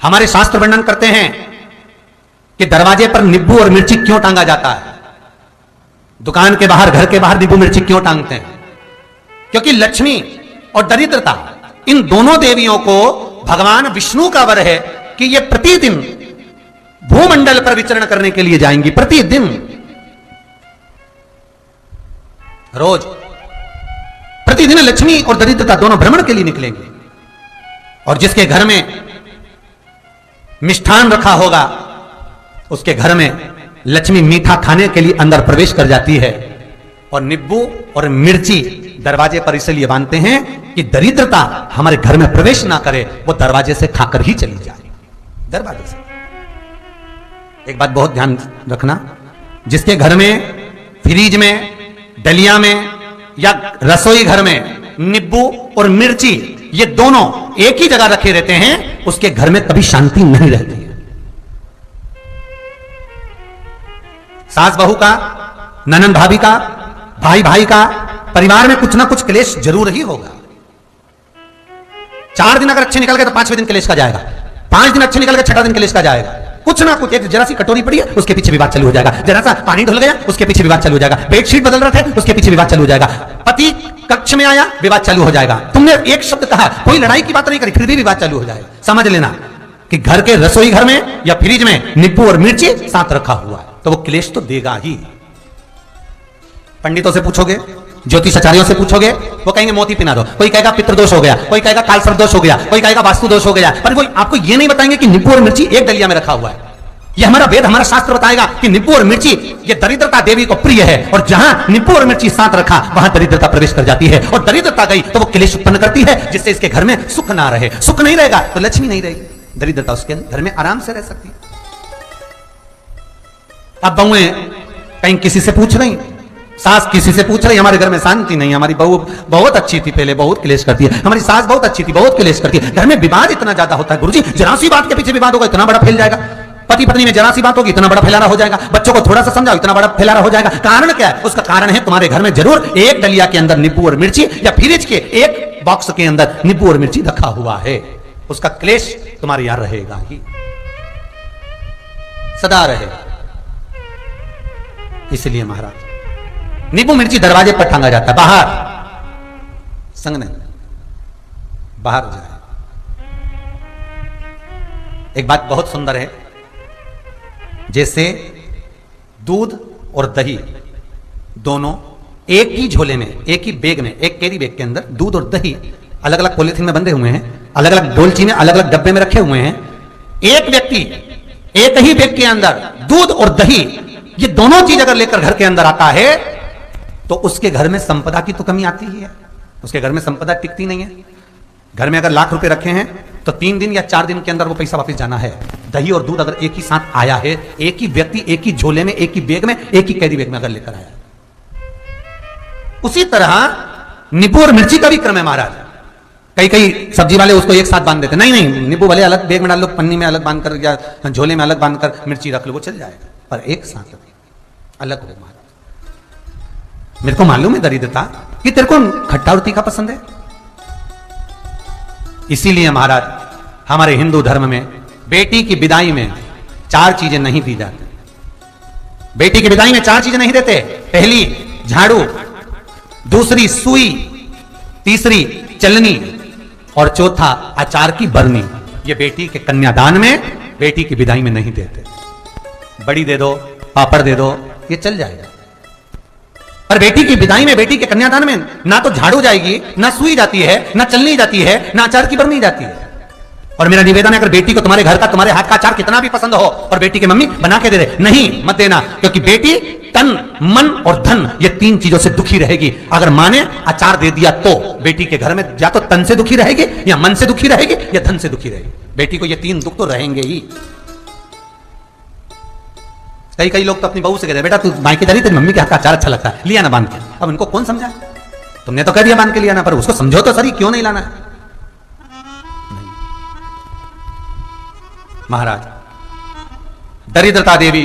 हमारे शास्त्र वर्णन करते हैं कि दरवाजे पर नींबू और मिर्ची क्यों टांगा जाता है। दुकान के बाहर, घर के बाहर नींबू मिर्ची क्यों टांगते हैं? क्योंकि लक्ष्मी और दरिद्रता, इन दोनों देवियों को भगवान विष्णु का वर है कि ये प्रतिदिन भूमंडल पर विचरण करने के लिए जाएंगी। प्रतिदिन, रोज प्रतिदिन लक्ष्मी और दरिद्रता दोनों भ्रमण के लिए निकलेंगे। और जिसके घर में मिष्ठान रखा होगा, उसके घर में लक्ष्मी मीठा खाने के लिए अंदर प्रवेश कर जाती है। और नींबू और मिर्ची दरवाजे पर इसलिए बांधते हैं कि दरिद्रता हमारे घर में प्रवेश ना करे, वो दरवाजे से खाकर ही चली जाए। दरवाजे से। एक बात बहुत ध्यान रखना, जिसके घर में, फ्रिज में, डलिया में या रसोई घर में नींबू और मिर्ची ये दोनों एक ही जगह रखे रहते हैं, उसके घर में कभी शांति नहीं रहती है। सास बहू का, ननंद भाभी का, भाई भाई का, परिवार में कुछ ना कुछ क्लेश जरूर ही होगा। 4 दिन अगर अच्छे निकल गए तो 5वें दिन क्लेश का जाएगा। 5 दिन अच्छे निकल गए, 6वां दिन क्लेश का जाएगा। कुछ ना कुछ, एक जरा सी कटोरी पड़ी है उसके पीछे विवाद चालू हो जाएगा, जरा सा पानी ढुल गया उसके पीछे विवाद चालू हो जाएगा, बेडशीट बदल रहे थे उसके पीछे विवाद चालू हो जाएगा, पति कक्ष में आया विवाद चालू हो जाएगा। तुमने एक शब्द कहा, कोई लड़ाई की बात नहीं करी, फिर भी विवाद चालू हो जाएगा। समझ लेना कि घर के रसोई घर में या फ्रिज में नींबू और मिर्ची साथ रखा हुआ है तो वो क्लेश तो देगा ही। पंडितों से पूछोगे, ज्योतिषाचार्यों से पूछोगे, वो कहेंगे मोती पिना दो, कोई कहेगा पितृदोष हो गया, कोई कहेगा कालसर्प दोष हो गया, कोई कहेगा वास्तु दोष हो गया, पर वो आपको ये नहीं बताएंगे कि नींबू और मिर्ची एक डलिया में रखा हुआ है। ये हमारा वेद, हमारा शास्त्र बताएगा कि नींबू और मिर्ची ये दरिद्रता देवी को प्रिय है, और जहां नींबू और मिर्ची साथ रखा वहां दरिद्रता प्रवेश कर जाती है, और दरिद्रता गई तो वो क्लेश उत्पन्न करती है, जिससे इसके घर में सुख ना रहे। सुख नहीं रहेगा तो लक्ष्मी नहीं रहेगी, दरिद्रता उसके घर में आराम से रह सकती है। अब बहुएं कहीं किसी से पूछ रही, सास किसी से पूछ रही, हमारे घर में शांति नहीं, हमारी बहू बहुत अच्छी थी पहले, बहुत क्लेश करती है, हमारी सास बहुत अच्छी थी, बहुत क्लेश करती है। घर में विवाद इतना ज्यादा होता है गुरुजी, जरा सी बात के पीछे विवाद होगा, इतना बड़ा फैल जाएगा। पति पत्नी में जरा सी बात होगी, इतना बड़ा फैलाना हो जाएगा। बच्चों को थोड़ा सा समझाओ, इतना बड़ा फैलाना हो जाएगा। कारण क्या है? उसका कारण है तुम्हारे घर में जरूर एक डलिया के अंदर नींबू और मिर्ची या फ्रिज के एक बॉक्स के अंदर नींबू और मिर्ची रखा हुआ है। उसका क्लेश तुम्हारे यहां रहेगा ही, सदा रहेगा। इसलिए महाराज नींबू मिर्ची दरवाजे पर टांगा जाता है, बाहर संग नहीं, बाहर जाए। एक बात बहुत सुंदर है, जैसे दूध और दही दोनों एक ही झोले में, एक ही बैग में, एक कैरी बैग के अंदर दूध और दही अलग अलग पॉलिथीन में बंधे हुए हैं, अलग अलग डोलची में, अलग अलग डब्बे में रखे हुए हैं। एक व्यक्ति एक ही बैग के अंदर दूध और दही ये दोनों चीज अगर लेकर घर के अंदर आता है तो उसके घर में संपदा की तो कमी आती ही है, उसके घर में संपदा टिकती नहीं है। घर में अगर लाख रुपए रखे हैं तो 3 दिन या 4 दिन के अंदर वो पैसा वापस जाना है। दही और दूध अगर एक ही साथ आया है, एक ही व्यक्ति एक ही झोले में, एक ही बैग में, एक ही कैरी बैग में अगर लेकर आया, उसी तरह नींबू और मिर्ची का भी क्रम है महाराज। कई कई सब्जी वाले उसको एक साथ बांध देते, नहीं नहीं, नींबू वाले अलग बैग में डाल लो, पन्नी में अलग बांधकर या झोले में अलग बांधकर मिर्ची रख लो, वो चल जाएगा, पर एक साथ अलग हो महाराज। मेरे को मालूम है दरिद्रता कि तेरे को खट्टा और तीखा पसंद है, इसीलिए महाराज हमारे हिंदू धर्म में बेटी की विदाई में 4 चीजें नहीं दी जाती। बेटी की विदाई में 4 चीजें नहीं देते। पहली झाड़ू, दूसरी सुई, तीसरी चलनी और चौथा अचार की बरनी। ये बेटी के कन्यादान में, बेटी की विदाई में नहीं देते। बड़ी दे दो, पापड़ दे दो, ये चल जाएगा, पर बेटी की विदाई में, बेटी के कन्यादान में ना तो झाड़ू जाएगी, ना सुई जाती है, ना चलनी जाती है, ना अचार की बरनी जाती है। और मेरा निवेदन है, अगर बेटी को तुम्हारे घर का, तुम्हारे हाथ का अचार कितना भी पसंद हो और बेटी की मम्मी बना के दे दे, नहीं मत देना, क्योंकि बेटी तन, मन और धन ये 3 चीजों से दुखी रहेगी। अगर मां ने अचार दे दिया तो बेटी के घर में या तो तन से दुखी रहेगी, या मन से दुखी रहेगी, या धन से दुखी रहेगी। बेटी को ये 3 दुख तो रहेंगे ही। कई कई लोग तो अपनी बहू से कहते हैं, बेटा तू मायके जा रही, तेरी मम्मी के हाथ का अचार अच्छा लगता है, लिया ना बांध के। अब उनको कौन समझाए? तुमने तो कह दिया बांध के लिया ना, पर उसको समझो तो सही, क्यों नहीं लाना है? नहीं। महाराज दरिद्रता देवी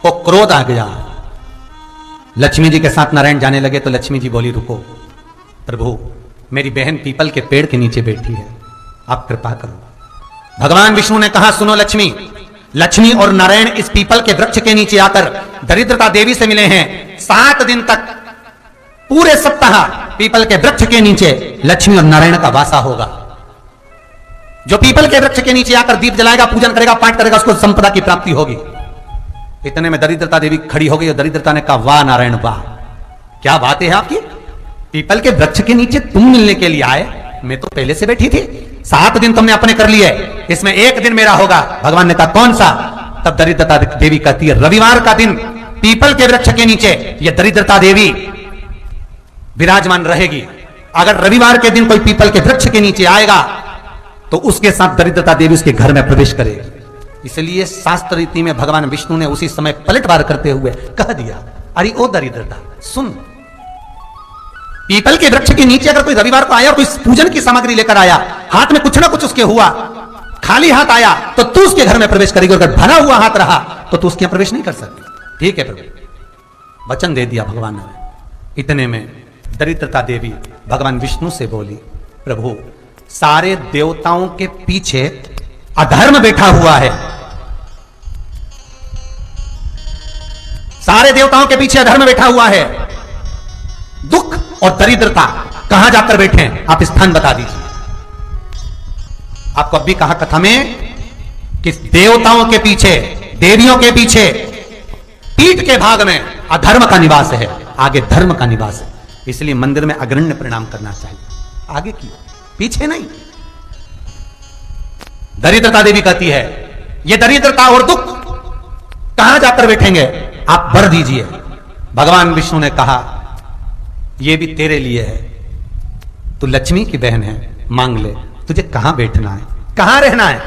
को क्रोध आ गया। लक्ष्मी जी के साथ नारायण जाने लगे तो लक्ष्मी जी बोली, रुको प्रभु, मेरी बहन पीपल के पेड़ के नीचे बैठी है, आप कृपा करो। भगवान विष्णु ने कहा, सुनो लक्ष्मी, लक्ष्मी और नारायण इस पीपल के वृक्ष के नीचे आकर दरिद्रता देवी से मिले हैं। 7 दिन तक पूरे सप्ताह पीपल के वृक्ष के नीचे लक्ष्मी और नारायण का वासा होगा। जो पीपल के वृक्ष के नीचे आकर दीप जलाएगा, पूजन करेगा, पाठ करेगा, उसको संपदा की प्राप्ति होगी। इतने में दरिद्रता देवी खड़ी हो गई और दरिद्रता ने कहा, वाह नारायण वाह, क्या बात है आपकी, पीपल के वृक्ष के नीचे तुम मिलने के लिए आए, मैं तो पहले से बैठी थी। 7 दिन तुमने अपने कर लिए, इसमें 1 दिन मेरा होगा। भगवान ने कहा, कौन सा? तब दरिद्रता देवी कहती है, रविवार का दिन पीपल के वृक्ष के नीचे यह दरिद्रता देवी विराजमान रहेगी। अगर रविवार के दिन कोई पीपल के वृक्ष के नीचे आएगा तो उसके साथ दरिद्रता देवी उसके घर में प्रवेश करेगी। इसलिए शास्त्र रीति में भगवान विष्णु ने उसी समय पलटवार करते हुए कह दिया, अरे ओ दरिद्रता सुन, पीपल के वृक्ष के नीचे अगर कोई रविवार को आया और कोई पूजन की सामग्री लेकर आया, हाथ में कुछ ना कुछ उसके हुआ, खाली हाथ आया तो तू उसके घर में प्रवेश करेगी। अगर भरा हुआ हाथ रहा तो तू उसके यहां प्रवेश नहीं कर सकती। ठीक है प्रभु, वचन दे दिया भगवान ने। इतने में दरिद्रता देवी भगवान विष्णु से बोली, प्रभु सारे देवताओं के पीछे अधर्म बैठा हुआ है, सारे देवताओं के पीछे अधर्म बैठा हुआ है, दुख और दरिद्रता कहां जाकर बैठे हैं, आप स्थान बता दीजिए। आपको अभी कहा कथा में कि देवताओं के पीछे, देवियों के पीछे पीठ के भाग में अधर्म का निवास है, आगे धर्म का निवास है। इसलिए मंदिर में अग्रण्य प्रणाम करना चाहिए, आगे की पीछे नहीं। दरिद्रता देवी कहती है, यह दरिद्रता और दुख कहां जाकर बैठेंगे, आप वर दीजिए। भगवान विष्णु ने कहा, यह भी तेरे लिए है, तू लक्ष्मी की बहन है, मांग ले, तुझे कहां बैठना है, कहां रहना है।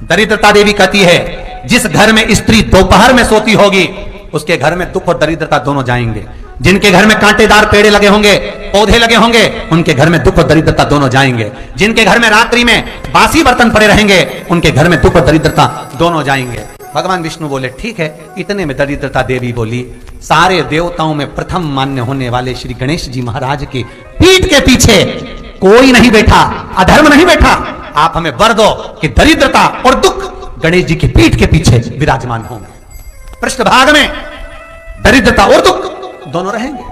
दरिद्रता देवी कहती है, जिस घर में स्त्री दोपहर में सोती होगी उसके घर में दुख और दरिद्रता दोनों जाएंगे। जिनके घर में कांटेदार पेड़ लगे होंगे, पौधे लगे होंगे, उनके घर में दुख और दरिद्रता दोनों जाएंगे। जिनके घर में रात्रि में बासी बर्तन पड़े रहेंगे, उनके घर में दुख और दरिद्रता दोनों जाएंगे। भगवान विष्णु बोले, ठीक है। इतने में दरिद्रता देवी बोली, सारे देवताओं में प्रथम मान्य होने वाले श्री गणेश जी महाराज की पीठ के पीछे कोई नहीं बैठा, अधर्म नहीं बैठा। आप हमें वर दो कि दरिद्रता और दुख गणेश जी की पीठ के पीछे विराजमान होंगे, पृष्ठभाग में दरिद्रता और दुख दोनों रहेंगे,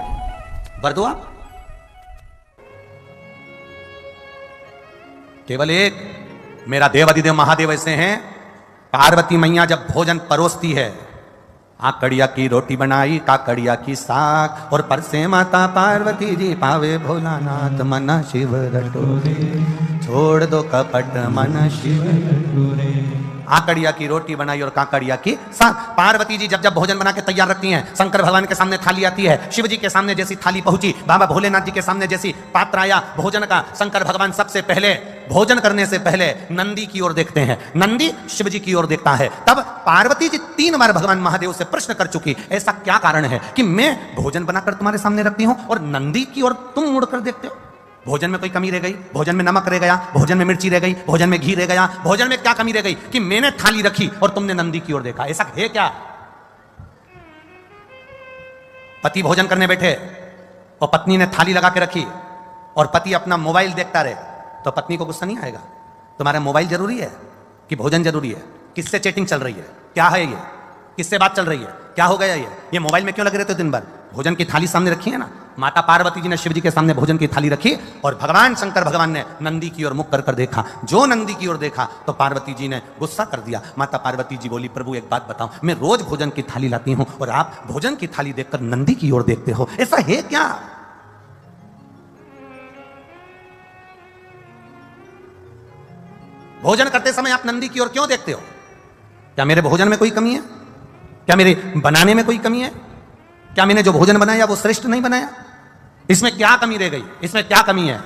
वर दो आप। केवल एक मेरा देवाधिदेव महादेव ऐसे हैं, पार्वती मैया जब भोजन परोसती है, आकड़िया की रोटी बनाई, काकड़िया की साग, और परसे माता पार्वती जी पावे भोलानाथ, मन शिव रटोरे, छोड़ दो कपट मन शिव रटोरे। आकड़िया की रोटी बनाई और काकड़िया की साग। पार्वती जी जब जब भोजन बना के तैयार रखती हैं, शंकर भगवान के सामने थाली आती है, शिव जी के सामने जैसी थाली पहुंची, बाबा भोलेनाथ जी के सामने जैसी पात्र आया भोजन का, शंकर भगवान सबसे पहले भोजन करने से पहले नंदी की ओर देखते हैं, नंदी शिव जी की ओर देखता है। तब पार्वती जी 3 बार भगवान महादेव से प्रश्न कर चुकी, ऐसा क्या कारण है कि मैं भोजन बनाकर तुम्हारे सामने रखती हूं और नंदी की ओर तुम मुड़कर देखते हो। भोजन में कोई कमी रह गई, भोजन में नमक रह गया, भोजन में मिर्ची रह गई, भोजन में घी रह गया, भोजन में क्या कमी रह गई कि मैंने थाली रखी और तुमने नंदी की ओर देखा, ऐसा है क्या? पति भोजन करने बैठे और पत्नी ने थाली लगा के रखी और पति अपना मोबाइल देखता रहे, तो पत्नी को गुस्सा नहीं आएगा? तुम्हारा मोबाइल जरूरी है कि भोजन जरूरी है? किससे चैटिंग चल रही है, क्या है ये, किससे बात चल रही है, क्या हो गया ये मोबाइल में क्यों लगे रहते हो दिन भर? भोजन की थाली सामने रखी है ना। माता पार्वती जी ने शिव जी के सामने भोजन की थाली रखी और भगवान शंकर भगवान ने नंदी की ओर मुख कर कर देखा। जो नंदी की ओर देखा तो पार्वती जी ने गुस्सा कर दिया। माता पार्वती जी बोली, प्रभु एक बात बताओ, मैं रोज भोजन की थाली लाती हूं और आप भोजन की थाली देखकर नंदी की ओर देखते हो, ऐसा है क्या? भोजन करते समय आप नंदी की ओर क्यों देखते हो? क्या मेरे भोजन में कोई कमी है? क्या मेरे बनाने में कोई कमी है? क्या मैंने जो भोजन बनाया वो श्रेष्ठ नहीं बनाया? इसमें क्या कमी रह गई? इसमें क्या कमी है?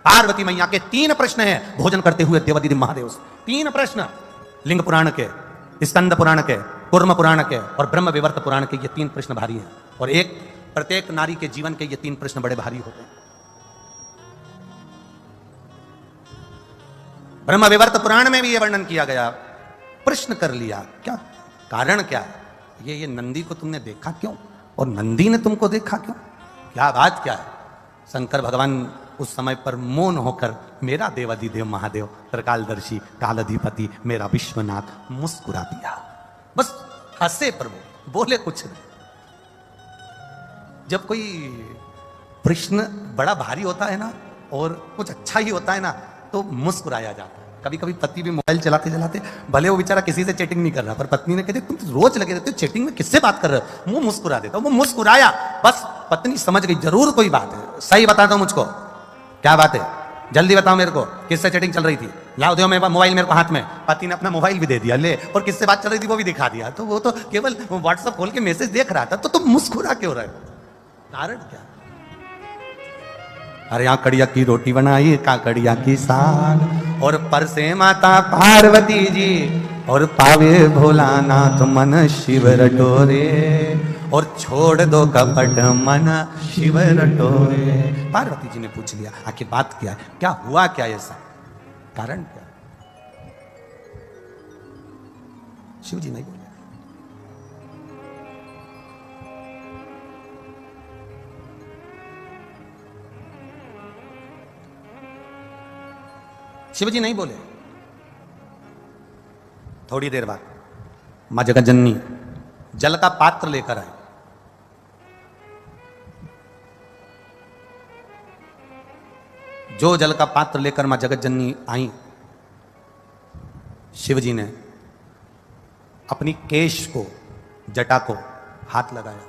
पार्वती मैया के 3 प्रश्न हैं भोजन करते हुए देवाधिदेव महादेव से। 3 प्रश्न, लिंग पुराण के, स्कंद पुराण के, कूर्म पुराण के और ब्रह्म विवर्त पुराण के। ये 3 प्रश्न भारी हैं और प्रत्येक नारी के जीवन के ये 3 प्रश्न बड़े भारी होते हैं। ब्रह्म विवर्त पुराण में भी ये वर्णन किया गया। प्रश्न कर लिया, क्या कारण क्या है? ये नंदी को तुमने देखा क्यों और नंदी ने तुमको देखा क्यों? क्या बात क्या है? शंकर भगवान उस समय पर मौन होकर मेरा देवाधिदेव महादेव त्रिकालदर्शी कालाधिपति मेरा विश्वनाथ मुस्कुरा दिया। बस हंसे प्रभु, बोले कुछ नहीं। जब कोई प्रश्न बड़ा भारी होता है ना और कुछ अच्छा ही होता है ना तो मुस्कुराया जाता है। कभी कभी पति भी मोबाइल चलाते चलाते, भले वो बेचारा किसी से चैटिंग नहीं कर रहा, पर पत्नी ने कहते तुम रोज लगे रहते हो चैटिंग में, किससे बात कर रहे हो? मुंह मुस्कुरा देता, वो मुस्कुराया, बस पत्नी समझ गई जरूर कोई बात है। सही बता दो मुझको, क्या बात है, जल्दी बताओ मेरे को, किससे चैटिंग चल रही थी? लाओ दो मेरे मोबाइल मेरे को हाथ में। पति ने अपना मोबाइल भी दे दिया, ले, और किससे बात चल रही थी वो भी दिखा दिया। तो वो तो केवल व्हाट्सएप खोल के मैसेज देख रहा था, तो तुम मुस्कुरा क्यों रहे हो? कारण क्या? अरे यहाँ कड़िया की रोटी बनाई, काकड़िया की साग, और परसे माता पार्वती जी, और पावे भोलानाथ मन शिव रटोरे, और छोड़ दो कपट मन शिव रटोरे। पार्वती जी ने पूछ लिया आखिर बात क्या है, क्या हुआ, क्या ऐसा कारण क्या? शिव जी नहीं बोले। शिव जी नहीं बोले। थोड़ी देर बाद मां जगतजननी जल का पात्र लेकर आए। जो जल का पात्र लेकर मां जगतजननी आई, शिव जी ने अपनी केश को, जटा को हाथ लगाया,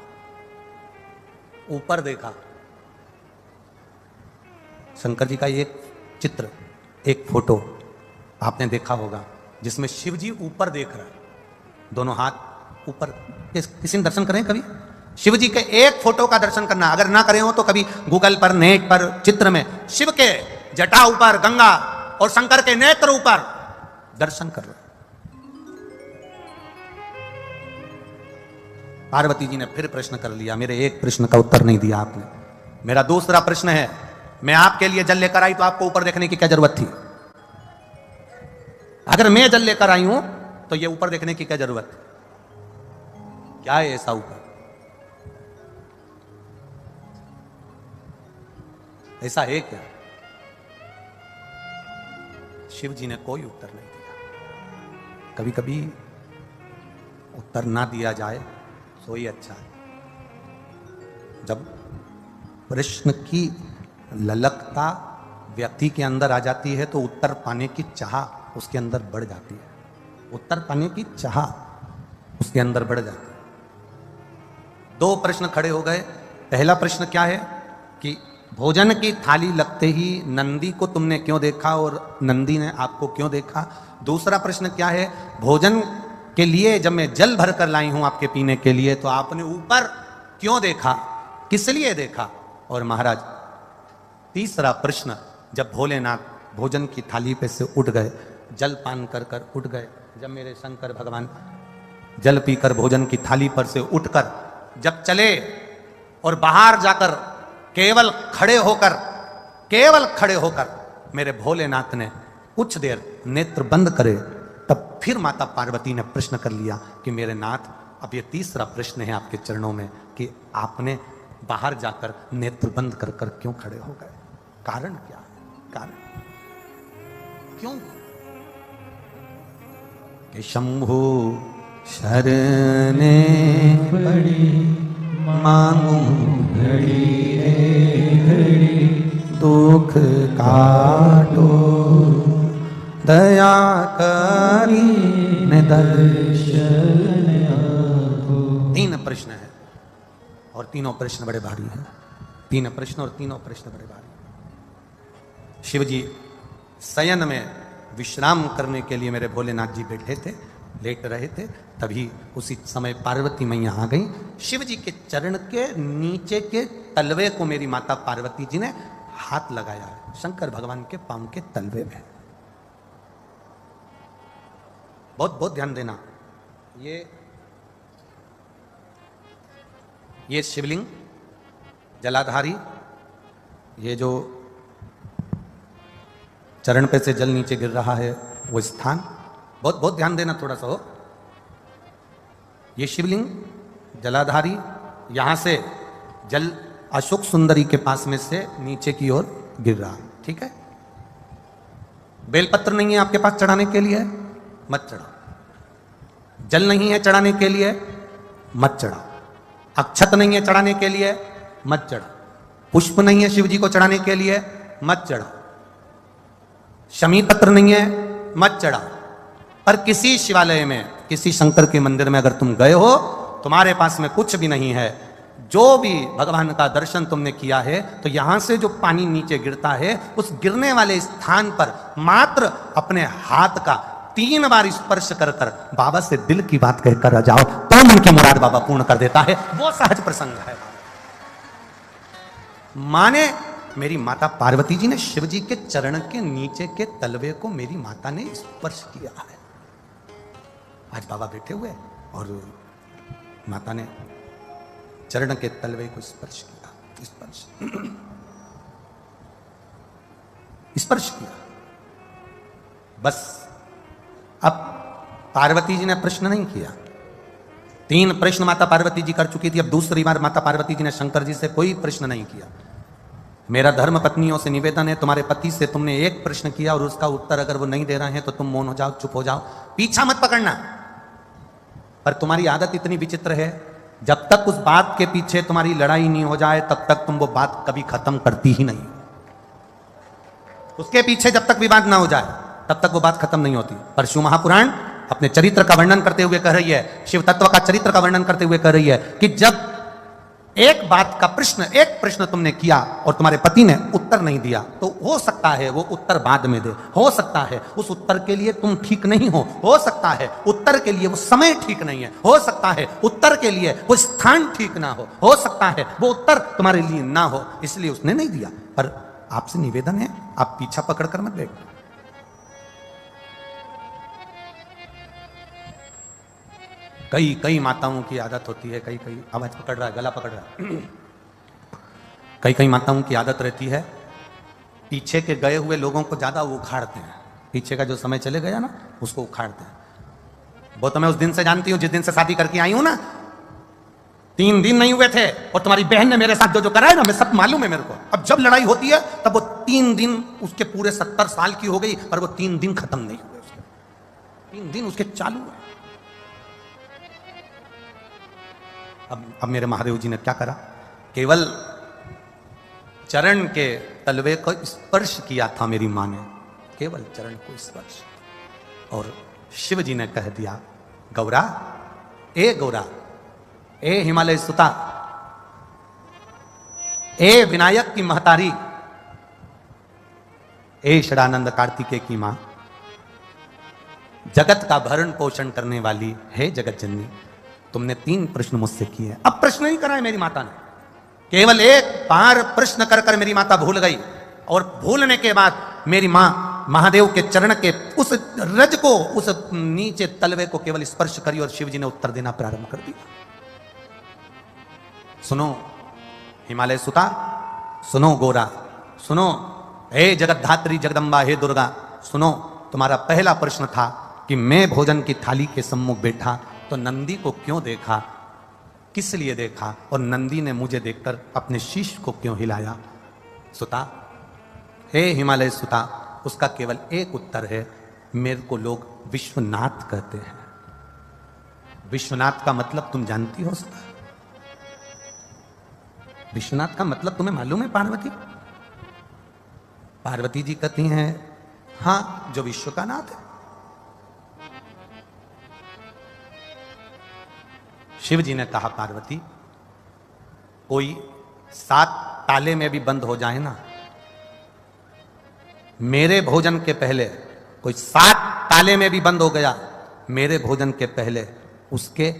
ऊपर देखा। शंकर जी का एक चित्र, एक फोटो आपने देखा होगा जिसमें शिव जी ऊपर देख रहा है, दोनों हाथ ऊपर। किसी ने दर्शन करें कभी? शिव जी के एक फोटो का दर्शन करना, अगर ना करे हो तो कभी गूगल पर, नेट पर, चित्र में शिव के जटा ऊपर गंगा और शंकर के नेत्र ऊपर दर्शन कर लो। पार्वती जी ने फिर प्रश्न कर लिया, मेरे एक प्रश्न का उत्तर नहीं दिया आपने। मेरा दूसरा प्रश्न है, मैं आपके लिए जल लेकर आई तो आपको ऊपर देखने की क्या जरूरत थी? अगर मैं जल लेकर आई हूं तो ये ऊपर देखने की क्या जरूरत? क्या है ऐसा ऊपर? ऐसा है क्या? शिव जी ने कोई उत्तर नहीं दिया। कभी कभी उत्तर ना दिया जाए तो ही अच्छा है। जब प्रश्न की ललकता व्यक्ति के अंदर आ जाती है तो उत्तर पाने की चाह उसके अंदर बढ़ जाती है। उत्तर पाने की चाह उसके अंदर बढ़ जाती है। दो प्रश्न खड़े हो गए। पहला प्रश्न क्या है कि भोजन की थाली लगते ही नंदी को तुमने क्यों देखा और नंदी ने आपको क्यों देखा? दूसरा प्रश्न क्या है, भोजन के लिए जब मैं जल भर कर लाई हूं आपके पीने के लिए तो आपने ऊपर क्यों देखा, किस लिए देखा? और महाराज तीसरा प्रश्न, जब भोलेनाथ भोजन की थाली पे से उठ गए, जल पान कर कर उठ गए, जब मेरे शंकर भगवान जल पीकर भोजन की थाली पर से उठकर जब चले और बाहर जाकर केवल खड़े होकर मेरे भोलेनाथ ने कुछ देर नेत्र बंद करे, तब फिर माता पार्वती ने प्रश्न कर लिया कि मेरे नाथ, अब ये तीसरा प्रश्न है आपके चरणों में कि आपने बाहर जाकर नेत्र बंद कर कर क्यों खड़े हो गए? कारण क्या? कारण क्यों? कि शंभु शरणे पड़ी मांगू घड़ी रे घड़ी, दुख काटो दया करी ने दर्शन आपको। तीन प्रश्न है और तीनों प्रश्न बड़े भारी हैं। तीन प्रश्न और तीनों प्रश्न बड़े भारी हैं। शिव जी शयन में विश्राम करने के लिए मेरे भोलेनाथ जी बैठे थे, लेट रहे थे, तभी उसी समय पार्वती मैया आ गई। शिव जी के चरण के नीचे के तलवे को मेरी माता पार्वती जी ने हाथ लगाया है, शंकर भगवान के पांव के तलवे में। बहुत बहुत ध्यान देना। ये शिवलिंग जलाधारी, ये जो चरण पे से जल नीचे गिर रहा है वो स्थान, बहुत बहुत ध्यान देना थोड़ा सा हो। ये शिवलिंग जलाधारी, यहां से जल अशोक सुंदरी के पास में से नीचे की ओर गिर रहा है, ठीक है। बेलपत्र नहीं है आपके पास चढ़ाने के लिए, मत चढ़ाओ। जल नहीं है चढ़ाने के लिए, मत चढ़ाओ। अक्षत नहीं है चढ़ाने के लिए, मत चढ़ाओ। पुष्प नहीं है शिव जी को चढ़ाने के लिए, मत चढ़ाओ। शमी पत्र नहीं है, मत चढ़ाओ। पर किसी शिवालय में, किसी शंकर के मंदिर में अगर तुम गए हो, तुम्हारे पास में कुछ भी नहीं है, जो भी भगवान का दर्शन तुमने किया है, तो यहां से जो पानी नीचे गिरता है, उस गिरने वाले स्थान पर मात्र अपने हाथ का 3 बार स्पर्श कर कर बाबा से दिल की बात कहकर आ जाओ, तो मन की मुराद बाबा पूर्ण कर देता है। वो सहज प्रसंग है। माने मेरी माता पार्वती जी ने शिव जी के चरण के नीचे के तलवे को मेरी माता ने स्पर्श किया है। आज बाबा बैठे हुए और माता ने चरण के तलवे को स्पर्श किया, स्पर्श किया। बस अब पार्वती जी ने प्रश्न नहीं किया। 3 प्रश्न माता पार्वती जी कर चुकी थी, अब दूसरी बार माता पार्वती जी ने शंकर जी से कोई प्रश्न नहीं किया। मेरा धर्म पत्नियों से निवेदन है, तुम्हारे पति से तुमने एक प्रश्न किया और उसका उत्तर अगर वो नहीं दे रहे हैं तो तुम मौन हो जाओ, चुप हो जाओ, पीछा मत पकड़ना। पर तुम्हारी आदत इतनी विचित्र है, जब तक उस बात के पीछे तुम्हारी लड़ाई नहीं हो जाए तब तक तुम वो बात कभी खत्म करती ही नहीं। उसके पीछे जब तक विवाद ना हो जाए तब तक वो बात खत्म नहीं होती। पर शिव महापुराण अपने चरित्र का वर्णन करते हुए कह रही है, शिव तत्व का चरित्र का वर्णन करते हुए कह रही है कि जब एक बात का प्रश्न, एक प्रश्न तुमने किया और तुम्हारे पति ने उत्तर नहीं दिया, तो हो सकता है वो उत्तर बाद में दे, हो सकता है उस उत्तर के लिए तुम ठीक नहीं हो सकता है उत्तर के लिए वो समय ठीक नहीं है, हो सकता है उत्तर के लिए वो स्थान ठीक ना हो सकता है वो उत्तर तुम्हारे लिए ना हो, इसलिए उसने नहीं दिया। पर आपसे निवेदन है, आप पीछा पकड़कर मत बैठो। कई माताओं की आदत होती है, कई आवाज पकड़ रहा है, गला पकड़ रहा है, कई माताओं की आदत रहती है, पीछे के गए हुए लोगों को ज्यादा उखाड़ते हैं। पीछे का जो समय चले गया ना, उसको उखाड़ते हैं। वो तो मैं उस दिन से जानती हूं जिस दिन से शादी करके आई हूं ना, 3 दिन नहीं हुए थे और तुम्हारी बहन ने मेरे साथ जो करा है ना, मैं सब मालूम है मेरे को। अब जब लड़ाई होती है तब वो 3 दिन उसके पूरे 70 साल की हो गई, पर वो 3 दिन खत्म नहीं हुए, उसके 3 दिन उसके चालू है। अब मेरे महादेव जी ने क्या करा, केवल चरण के तलवे को स्पर्श किया था मेरी मां ने, केवल चरण को स्पर्श, और शिव जी ने कह दिया, गौरा, ए हिमालय सुता, ए विनायक की महतारी, ए षडानंद कार्तिकेय की मां, जगत का भरण पोषण करने वाली है जगत जननी, तुमने 3 प्रश्न मुझसे किए। अब प्रश्न नहीं कराए मेरी माता ने, केवल एक बार प्रश्न कर कर मेरी माता भूल गई, और भूलने के बाद मेरी मां महादेव के चरण के उस रज को, उस नीचे तलवे को केवल स्पर्श करी और शिव जी ने उत्तर देना प्रारंभ कर दिया। सुनो हिमालय सुता, सुनो गोरा, सुनो हे जगत धात्री जगदम्बा, हे दुर्गा, सुनो, तुम्हारा पहला प्रश्न था कि मैं भोजन की थाली के सम्मुख बैठा तो नंदी को क्यों देखा, किस लिए देखा, और नंदी ने मुझे देखकर अपने शीश को क्यों हिलाया। सुता, हे हिमालय सुता, उसका केवल एक उत्तर है, मेरे को लोग विश्वनाथ कहते हैं। विश्वनाथ का मतलब तुम जानती हो सुता? विश्वनाथ का मतलब तुम्हें मालूम है पार्वती? पार्वती जी कहती हैं, हां, जो विश्व का नाथ है। शिव जी ने कहा, पार्वती, कोई 7 ताले में भी बंद हो जाए ना, मेरे भोजन के पहले, कोई 7 ताले में भी बंद हो गया, मेरे भोजन के पहले उसके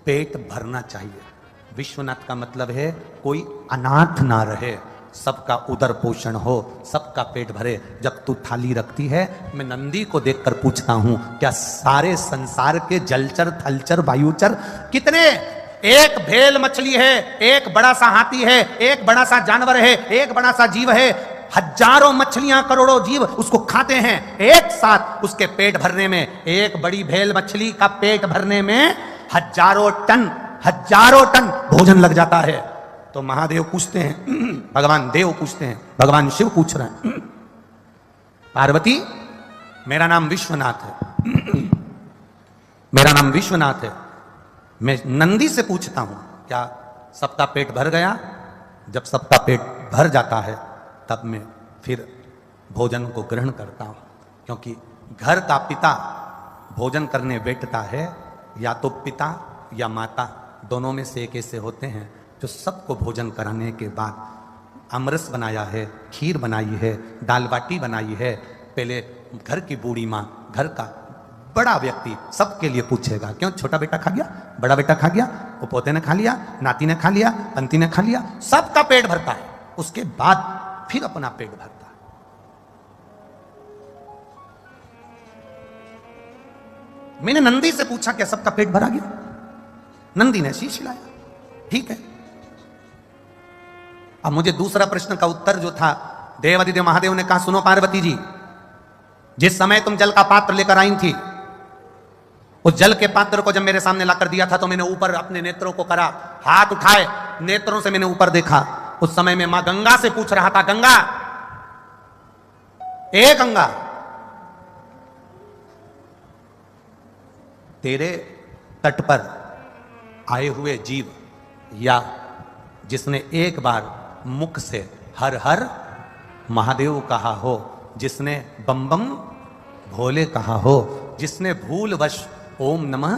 पेट भरना चाहिए। विश्वनाथ का मतलब है कोई अनाथ ना रहे, सबका उदर पोषण हो, सबका पेट भरे। जब तू थाली रखती है, मैं नंदी को देखकर पूछता हूं, क्या सारे संसार के जलचर, थलचर, वायुचर कितने, एक भेल मछली है, एक बड़ा सा हाथी है, एक बड़ा सा जानवर है, एक बड़ा सा जीव है, हजारों मछलियां, करोड़ों जीव उसको खाते हैं, एक साथ उसके पेट भरने में, एक बड़ी भेल मछली का पेट भरने में हजारों टन भोजन लग जाता है। तो महादेव पूछते हैं, भगवान देव पूछते हैं, भगवान शिव पूछ रहे हैं, पार्वती मेरा नाम विश्वनाथ है। मेरा नाम विश्वनाथ है। मैं नंदी से पूछता हूं क्या सबका पेट भर गया? जब सबका पेट भर जाता है तब मैं फिर भोजन को ग्रहण करता हूं, क्योंकि घर का पिता भोजन करने बैठता है, या तो पिता या माता, दोनों में से एक ऐसे होते हैं जो सबको भोजन कराने के बाद अमरस बनाया है, खीर बनाई है, दाल बाटी बनाई है। पहले घर की बूढ़ी माँ, घर का बड़ा व्यक्ति सबके लिए पूछेगा, क्यों छोटा बेटा खा गया, बड़ा बेटा खा गया, वो पोते ने खा लिया, नाती ने खा लिया, पंती ने खा लिया, सबका पेट भरता है। उसके बाद फिर अपना पेट भरता है। मैंने नंदी से पूछा क्या सबका पेट भरा गया? नंदी ने शीश हिलाया। ठीक है। अब मुझे दूसरा प्रश्न का उत्तर जो था, देवादिदेव महादेव ने कहा, सुनो पार्वती जी, जिस समय तुम जल का पात्र लेकर आई थी, उस जल के पात्र को जब मेरे सामने लाकर दिया था तो मैंने ऊपर अपने नेत्रों को करा, हाथ उठाए, नेत्रों से मैंने ऊपर देखा। उस समय मैं मां गंगा से पूछ रहा था, गंगा, ए गंगा, तेरे तट पर आए हुए जीव, या जिसने एक बार मुख से हर हर महादेव कहा हो, जिसने बम बम भोले कहा हो, जिसने भूलवश ओम नमः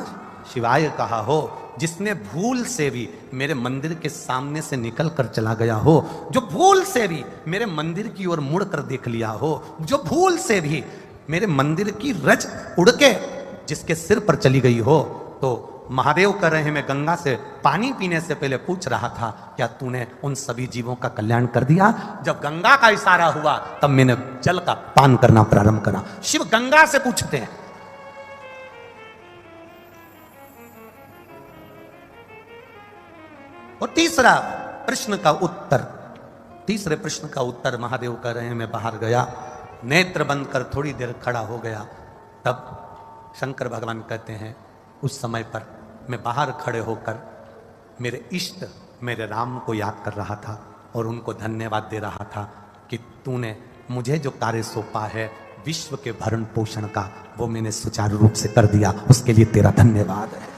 शिवाय कहा हो, जिसने भूल से भी मेरे मंदिर के सामने से निकल कर चला गया हो, जो भूल से भी मेरे मंदिर की ओर मुड़ कर देख लिया हो, जो भूल से भी मेरे मंदिर की रज उड़ के जिसके सिर पर चली गई हो, तो महादेव कह रहे हैं, मैं गंगा से पानी पीने से पहले पूछ रहा था, क्या तूने उन सभी जीवों का कल्याण कर दिया? जब गंगा का इशारा हुआ तब मैंने जल का पान करना प्रारंभ करा। शिव गंगा से पूछते हैं। और तीसरा प्रश्न का उत्तर, तीसरे प्रश्न का उत्तर महादेव कह रहे हैं, मैं बाहर गया, नेत्र बंद कर थोड़ी देर खड़ा हो गया, तब शंकर भगवान कहते हैं, उस समय पर मैं बाहर खड़े होकर मेरे इष्ट, मेरे राम को याद कर रहा था और उनको धन्यवाद दे रहा था कि तूने मुझे जो कार्य सौंपा है विश्व के भरण पोषण का, वो मैंने सुचारू रूप से कर दिया, उसके लिए तेरा धन्यवाद है।